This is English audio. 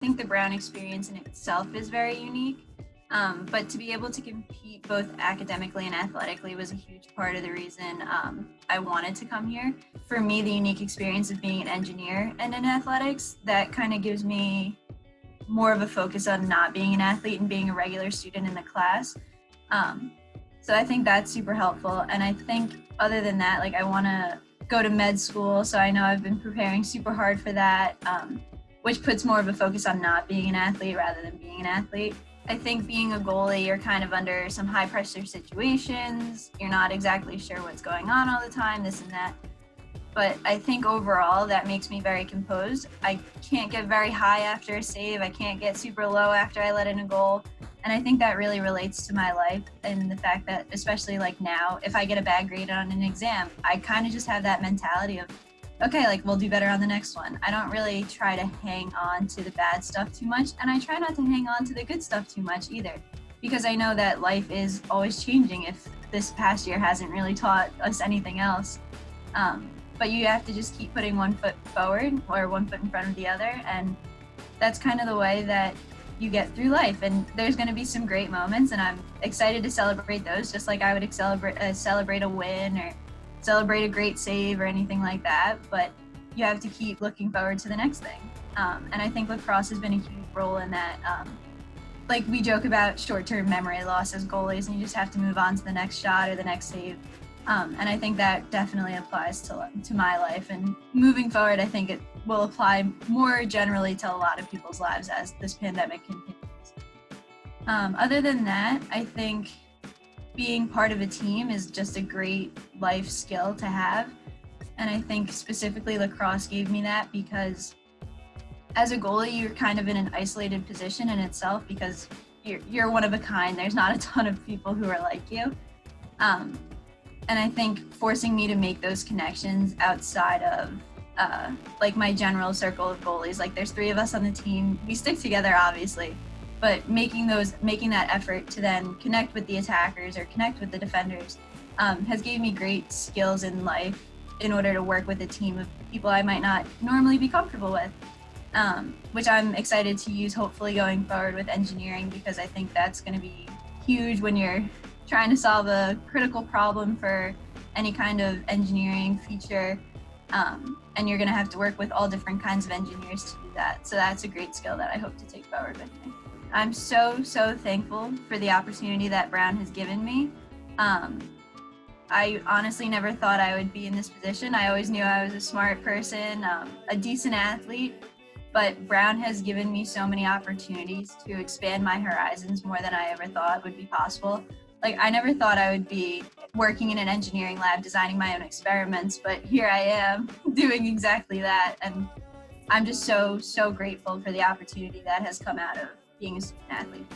I think the Brown experience in itself is very unique, but to be able to compete both academically and athletically was a huge part of the reason I wanted to come here. For me, the unique experience of being an engineer and in athletics, that kind of gives me more of a focus on not being an athlete and being a regular student in the class. So I think that's super helpful. And I think other than that, like I want to go to med school. So I know I've been preparing super hard for that, which puts more of a focus on not being an athlete rather than being an athlete. I think being a goalie, you're kind of under some high pressure situations. You're not exactly sure what's going on all the time, this and that. But I think overall that makes me very composed. I can't get very high after a save. I can't get super low after I let in a goal. And I think that really relates to my life and the fact that, especially like now, if I get a bad grade on an exam, I kind of just have that mentality of, okay, like we'll do better on the next one. I don't really try to hang on to the bad stuff too much, and I try not to hang on to the good stuff too much either, because I know that life is always changing if this past year hasn't really taught us anything else. But you have to just keep putting one foot forward or one foot in front of the other, and that's kind of the way that you get through life. And there's going to be some great moments, and I'm excited to celebrate those, just like I would celebrate a win or celebrate a great save or anything like that. But you have to keep looking forward to the next thing. And I think lacrosse has been a huge role in that. Like we joke about short-term memory loss as goalies, and you just have to move on to the next shot or the next save. And I think that definitely applies to my life. And moving forward, I think it will apply more generally to a lot of people's lives as this pandemic continues. Other than that, I think being part of a team is just a great life skill to have. And I think specifically lacrosse gave me that, because as a goalie, you're kind of in an isolated position in itself because you're one of a kind. There's not a ton of people who are like you. And I think forcing me to make those connections outside of like my general circle of goalies, like there's 3 of us on the team, we stick together obviously, but making that effort to then connect with the attackers or connect with the defenders has gave me great skills in life in order to work with a team of people I might not normally be comfortable with, which I'm excited to use hopefully going forward with engineering, because I think that's going to be huge when you're trying to solve a critical problem for any kind of engineering feature, and you're going to have to work with all different kinds of engineers to do that. So that's a great skill that I hope to take forward with me. I'm so thankful for the opportunity that Brown has given me. I honestly never thought I would be in this position. I always knew I was a smart person, a decent athlete, but Brown has given me so many opportunities to expand my horizons more than I ever thought would be possible. Like, I never thought I would be working in an engineering lab designing my own experiments, but here I am doing exactly that. And I'm just so grateful for the opportunity that has come out of being a student athlete.